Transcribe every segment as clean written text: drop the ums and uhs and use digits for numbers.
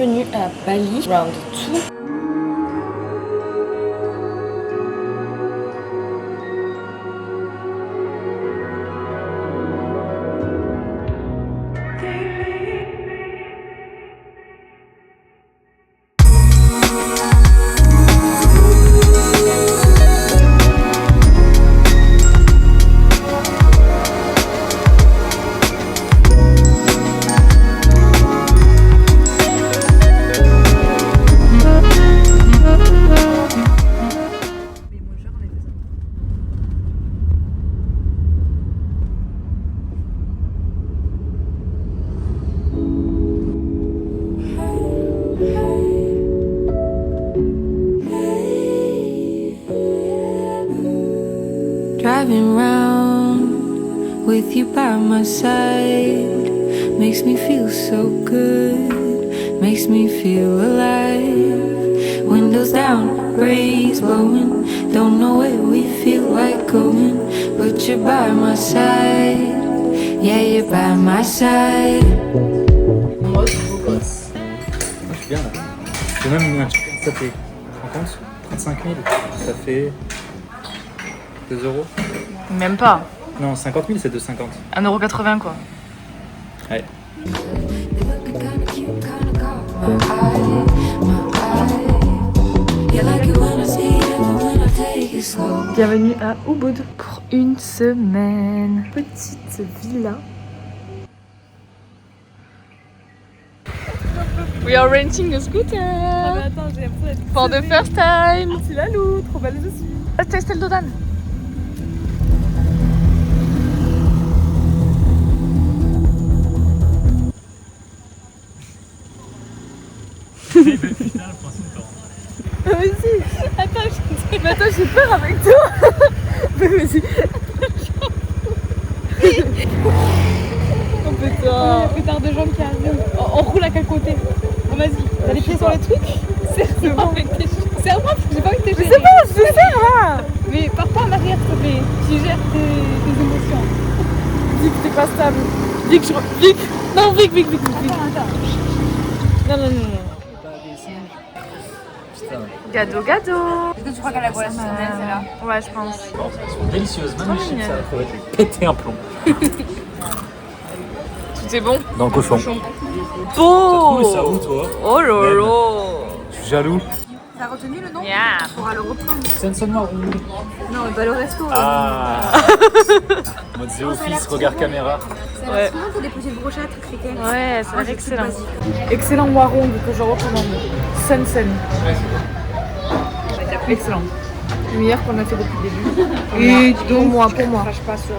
Bienvenue à Bali, round 2. Driving round with you by my side makes me feel so good, makes me feel alive. Windows down, breeze blowing, don't know where we feel like going, but you're by my side, yeah, you're by my side. Moi, je suis beau gosse. Moi, je suis bien là. C'est même ça fait, tu te rends compte, 35 000, ça fait 2 euros. Même pas. Non, 50 000, c'est 2,50. 1,80 € quoi. Ouais. Bienvenue à Ubud pour une semaine. Petite villa. We are renting a scooter. Ah mais attends, j'ai l'impression d'être For the first time. C'est la loup, trop belle je suis. Testez le Dodan. Vas-y. Attends, j'ai peur avec toi. Mais vas-y. Oh putain. Le pétard de jambes qui arrive. On roule à quel côté? Oh, vas-y. T'as les pieds sur les trucs? Serre-moi avec tes cheveux. Serre-moi parce que j'ai pas envie de te gérer. Je sais pas. Mais pars pas en arrière s'il te plaît. Tu gères tes émotions. Vic, t'es pas stable. Vic, Vic. Non, Vic. Attends. Non. Gado. Est-ce que tu crois qu'elle a la celle-là? Ouais, je pense. Elles sont délicieuses, même les chips, mignonnes. ça pourrait péter un plomb. Tout est bon. Dans le cochon. Beau. ça où, toi? Oh lolo. Je suis jaloux. T'as retenu le nom? Yeah. On pourra le reprendre. Seine-Saint-Denis. Non, mais pas le resto. Ah. Mode The Office, regard caméra. Ouais. Comment t'as déposé le brochette, criquet? Ouais, ça a l'air excellent. Excellent Waron que je recommande. Sen. Excellent. Le meilleur qu'on a fait depuis le début. Et donc moi, pour moi. Crache pas sur.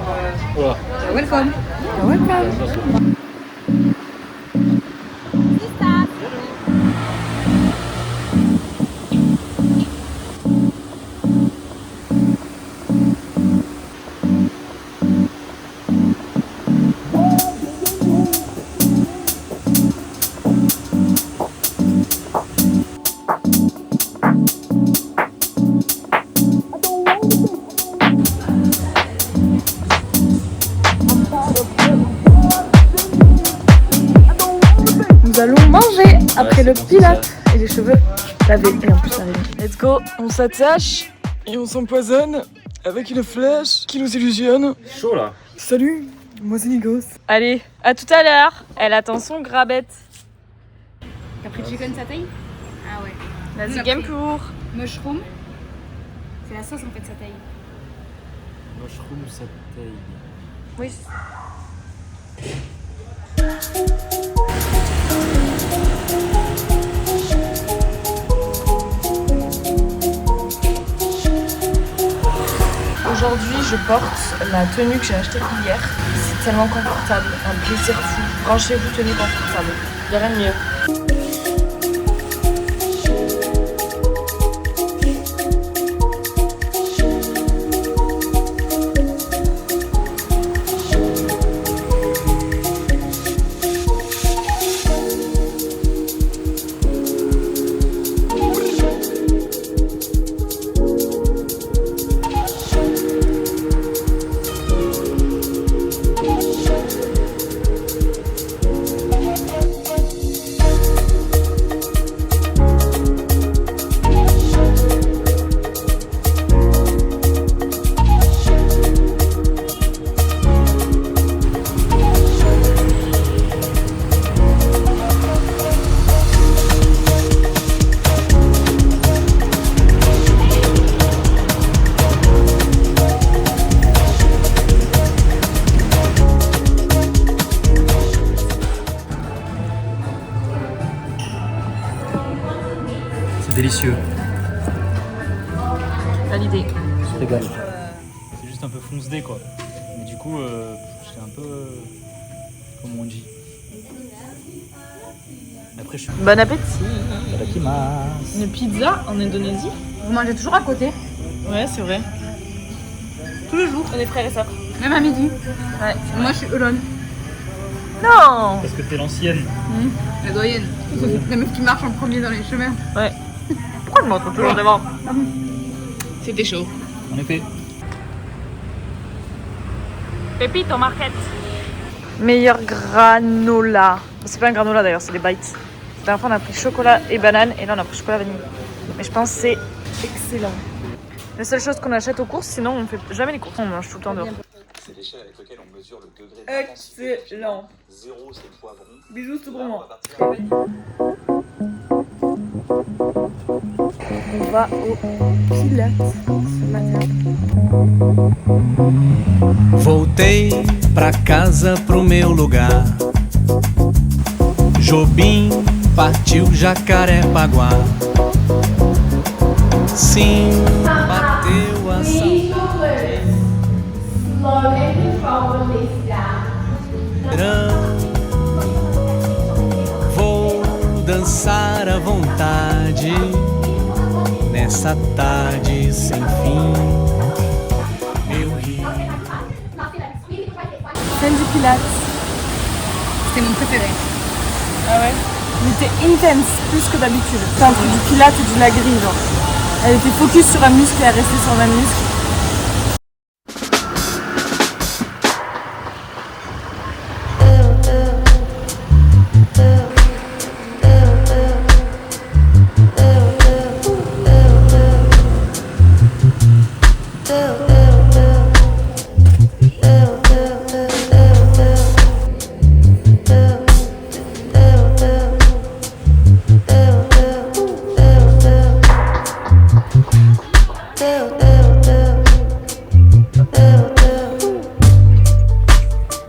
Voilà. Welcome. Nous allons manger après le pilate et les cheveux lavés et en plus arrivé. Let's go, on s'attache et on s'empoisonne avec une flèche qui nous illusionne. Chaud là. Salut, moi c'est Nikos. Allez, à tout à l'heure. Elle attend son grabette. Capri chicken satay? Ah ouais. Vas-y, game pour. Mushroom. C'est la sauce en fait satay. Mushroom satay. Oui. Aujourd'hui, je porte la tenue que j'ai achetée hier. C'est tellement confortable, un plaisir fou. Branchez-vous, tenue confortable. Il n'y a rien de mieux. C'est délicieux. Validé. Je régale. C'est juste un peu fonce-dé quoi. Mais du coup, c'est un peu. Comme on dit. Après, je suis. Bon appétit. Itadakimasu. Une pizza en Indonésie. Vous mangez toujours à côté, Ouais, c'est vrai. Tous les jours. On est frères et sœurs. même à midi. Ouais. Moi, je suis Elon, Non. Parce que t'es l'ancienne. la doyenne. La meuf qui marche en premier dans les chemins. Ouais. Pourquoi je me retrouve toujours devant? C'était chaud. En effet. Pépite en market. Meilleur granola. C'est pas un granola d'ailleurs, c'est des bites. La dernière fois on a pris chocolat et banane et là on a pris chocolat vanille. Mais je pense que c'est excellent. La seule chose qu'on achète aux courses, sinon on fait jamais les courses, on mange tout le temps dehors. C'est l'échelle avec laquelle on mesure le degré d'intensité. Excellent. 0 c'est poivron. Bisous tout pour moi. On va au Pilates ce matin. Voltei pra casa pro meu lugar. Jobim partiu Jacarepaguá. Sim, bateu a saudade. Vou dançar à vontade nessa tarde sem fim. Meu rio. Scène du Pilates. C'était mon préféré. Ah ouais? Elle était intense, plus que d'habitude. C'était entre du Pilates et du Lagris, genre. Elle était focus sur un muscle et elle restait sur un muscle.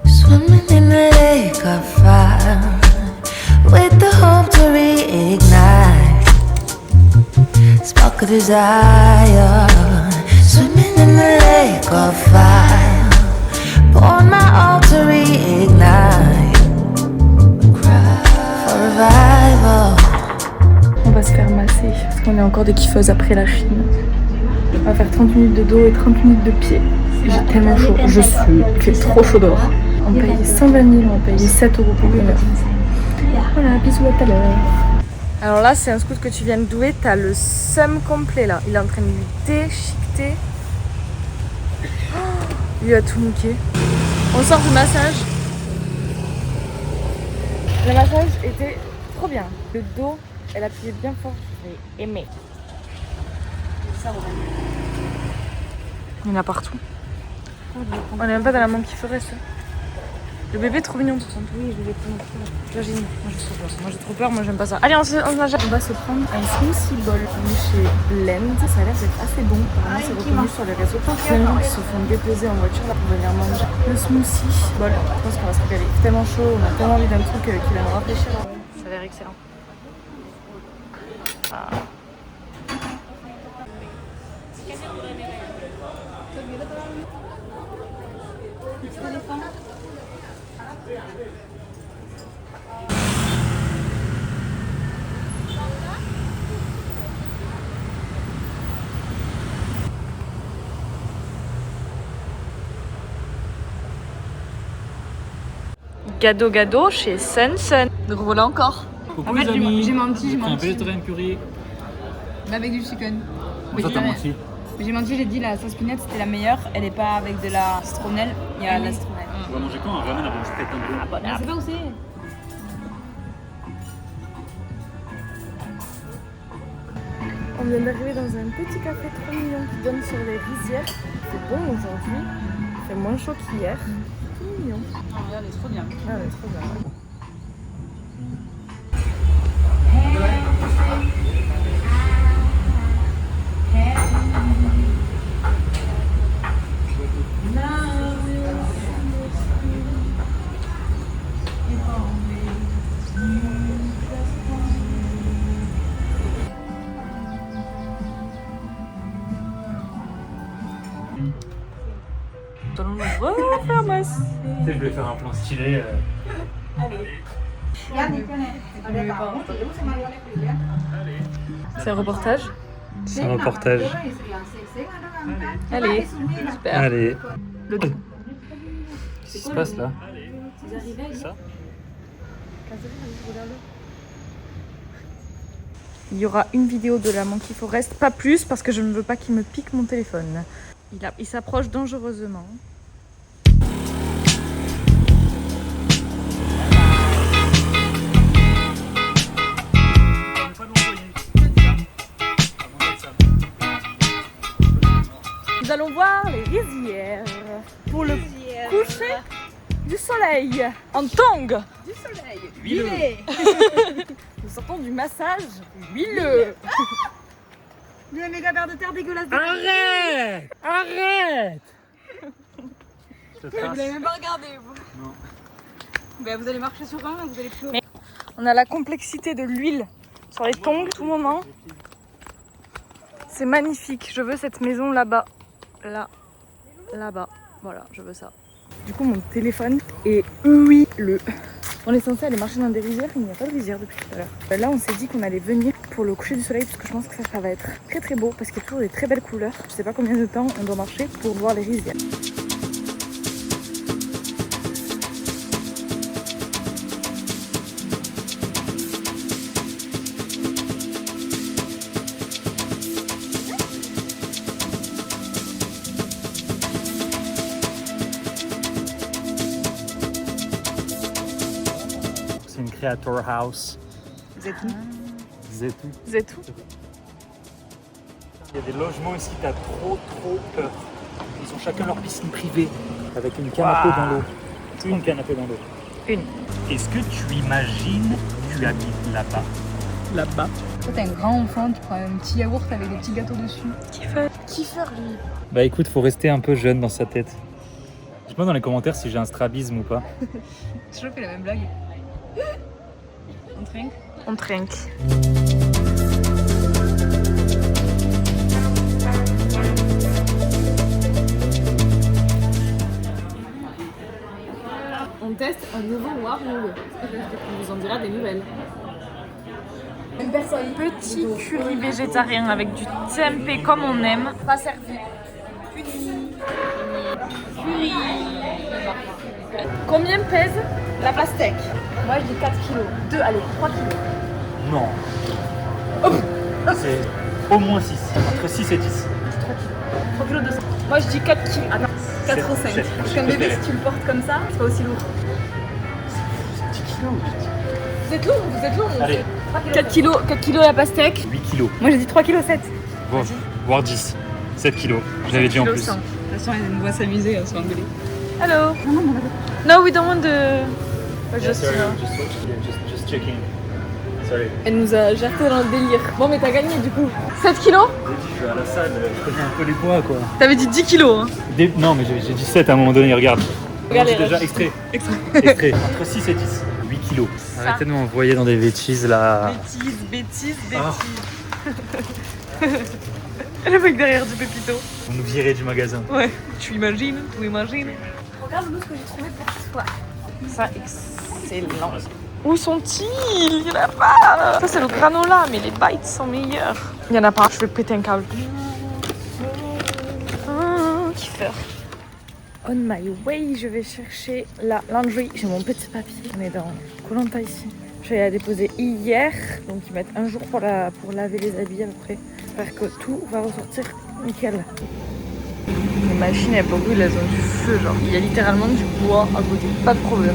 Swimming in the lake of fire with the hope to reignite spark of desire. Swimming in the lake of fire, pour my all to reignite for revival. On va se faire masser parce qu'on est encore des kiffeuses après la Chine. On va faire 30 minutes de dos et 30 minutes de pied. J'ai tellement chaud, je suis. Il fait trop chaud dehors. On paye 120 000, on paye 7 € pour une heure. Voilà, bisous à tout à l'heure. Alors là, c'est un scout que tu viens de douer, t'as le seum complet là. Il est en train de lui déchiqueter. Oh, il a tout niqué. On sort du massage. Le massage était trop bien. Le dos, elle appuyait bien fort. J'ai aimé. Il y en a partout. On est même pas dans la manque qui ferait ça. Le bébé est trop mignon tout ça. Oui, je vais prendre. J'imagine. Moi j'ai trop peur. Moi j'ai trop peur, moi j'aime pas ça. Allez, on va se prendre un smoothie bowl. On est chez Blend. Ça a l'air d'être assez bon. Apparemment c'est reconnu sur les réseaux. Il y a plein de gens qui se font déposer en voiture là pour venir manger le smoothie bowl. Je pense qu'on va se régaler. C'est tellement chaud, on a tellement envie d'un truc qui va nous rafraîchir. Ça a l'air excellent. Ah. Gado chez Sun Sun. Donc voilà encore. Coucou En fait, les amis. j'ai menti. Un végétarien curry. Mais avec du chicken. Toi t'as menti. J'ai menti, j'ai dit la sauce pinette c'était la meilleure. Elle est pas avec de la citronnelle. Il y a la citronnelle. Tu vas manger quand un ramen avant que je pète un peu. Je sais pas où c'est. On vient d'arriver dans un petit café trop mignon qui donne sur les rizières. C'est bon aujourd'hui. Il fait moins chaud qu'hier. Tout mignon. Elle est trop bien. Ah ouais, trop bien. Pharmacie. Tu sais, je voulais faire un plan stylé. C'est un reportage. C'est un reportage. Allez, super. Allez. Le Qu'est-ce qui se passe là? Ça? Il y aura une vidéo de la Monkey Forest, pas plus parce que je ne veux pas qu'il me pique mon téléphone. Il s'approche dangereusement. Nous allons voir les rizières pour le coucher du soleil en tongs. Du soleil huilé. Nous sortons du massage huileux. Du méga verre de terre dégueulasse. Arrête! Arrête! Je te Vous trace. l'avez même pas regardé, vous. Non. Ben, vous allez marcher sur un, vous allez pleurer. Mais on a la complexité de l'huile sur les tongs tout moment. C'est magnifique. Je veux cette maison là-bas. Là-bas. Voilà, je veux ça. Du coup, mon téléphone est huileux. On est censé aller marcher dans des rizières, il n'y a pas de rizière depuis tout à l'heure. Là, on s'est dit qu'on allait venir pour le coucher du soleil parce que je pense que ça va être très très beau parce qu'il y a toujours des très belles couleurs. Je sais pas combien de temps on doit marcher pour voir les rizières. C'est une creator house. Zetou. Zetou. Zetou. Il y a des logements ici, t'as trop peur. Ils ont chacun leur piscine privée avec une canapé dans l'eau. Une canapé dans l'eau. Une. Est-ce que tu imagines tu habites là-bas? Là-bas. Toi, t'es un grand enfant qui prend un petit yaourt avec des petits gâteaux dessus. Kiffeur lui. Bah écoute, faut rester un peu jeune dans sa tête. Dis-moi dans les commentaires si j'ai un strabisme ou pas. Je fais la même blague. On trinque. On trinque. On teste un nouveau warning. On vous en dira des nouvelles. Petit curry végétarien avec du tempeh comme on aime. Pas servi. Curry. Combien pèse la pastèque? Moi je dis 4 kilos. 2, allez, 3 kilos. Non. C'est au moins 6. Entre 6 et 10. 3 kilos 200. Moi je dis 4 kilos. Attends. 4 ou 5. Parce qu'un bébé, si tu le portes comme ça, c'est pas aussi lourd. 10 kilos. Vous êtes lourd. Allez, 4 kilos la pastèque. 8 kilos. Moi j'ai dit 3 kilos 7. Bon, voire 10. 7 kilos. Je l'avais dit en plus. De toute façon, elle va s'amuser, elle se va engueuler. Hello. No, we don't want the... Just checking. Sorry. Elle nous a jeté dans le délire. Bon, mais t'as gagné du coup. 7 kilos? J'ai dit, je vais à la salle, je connais un peu les poids quoi. T'avais dit 10 kilos. Hein. Non, mais j'ai dit 7 à un moment donné, regarde. Regarde C'est les déjà extrait. Extrait. Entre 6 et 10. 8 kilos. Arrêtez de m'envoyer dans des bêtises là. Bêtises. Ah. Le mec derrière du pépito. On nous virait du magasin. Ouais, tu imagines. Regarde-nous ce que j'ai trouvé pour ce soir. Ça, excellent. Où sont-ils? Il y en a pas. Ça, c'est le granola, mais les bites sont meilleurs. Il y en a pas. Je vais péter un câble. Kiffeur. On my way, je vais chercher la laundry. J'ai mon petit papier. On est dans Koh-Lanta ici. Je vais la déposer hier. Donc, ils mettent un jour pour laver les habits à peu près. J'espère que tout va ressortir nickel. Les machines, elles brûlent, elles ont du feu. Genre, il y a littéralement du bois à côté. Pas de problème.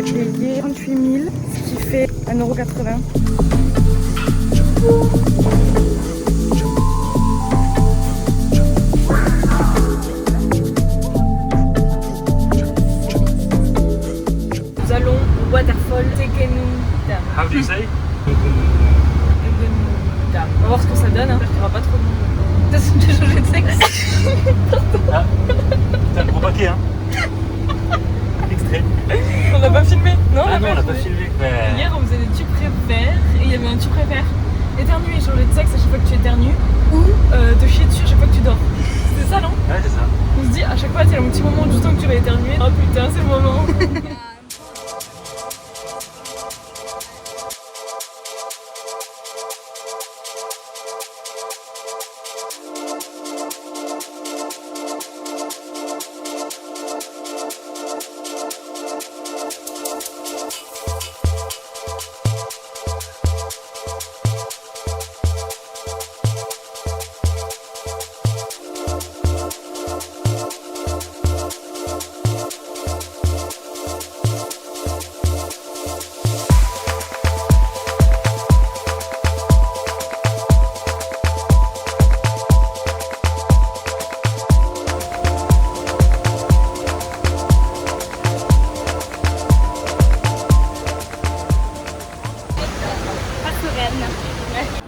J'ai payé 38 000, ce qui fait 1,80 €. Nous allons au waterfall Tekenum Dam. How do you say? Dam. On va voir ce que ça donne, hein. Il n'y aura pas trop de monde. T'as changé de sexe? Ah, putain, gros paquet hein. Extrait. On n'a pas filmé? Non, Ah non, on l'a pas filmé. Mais... Hier, on faisait des tu préfères et il y avait un tu préfères éternuer et changer de sexe à chaque fois que tu éternues ou te chier dessus à chaque fois que tu dors. C'est ça, non? Ouais, c'est ça. On se dit à chaque fois, c'est un petit moment du temps que tu vas éternuer. Oh putain, c'est le moment.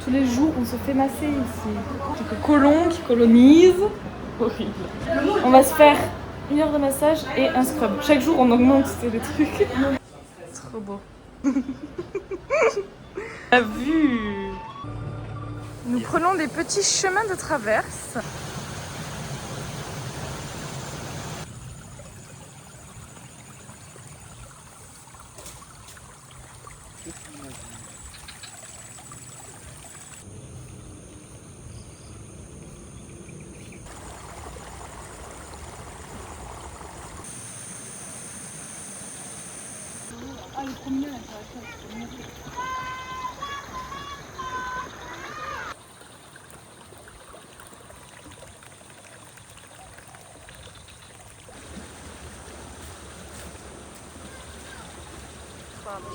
Tous les jours, on se fait masser ici. Quelques colons qui colonisent. Horrible. On va se faire 1 heure de massage et un scrub. Chaque jour, on augmente les trucs. Trop beau. La vue. Nous prenons des petits chemins de traverse.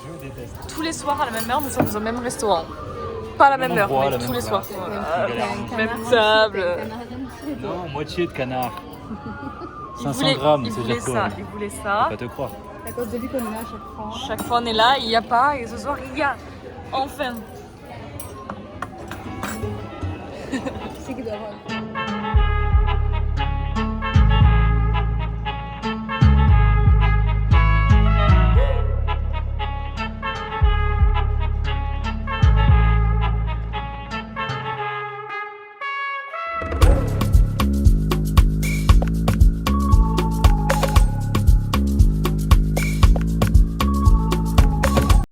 Je déteste. Tous les soirs à la même heure, nous sommes au même restaurant. Pas à la même heure, endroit, mais la tous même les soirs. place. Même table. Non, moitié de canard. Il 500 voulait- grammes, il c'est voulait déjà ça, quoi. il voulait Faut ça. pas te croire. C'est à cause de lui qu'on est là à chaque fois. Chaque fois on est là, il n'y a pas, et ce soir il y a. Enfin.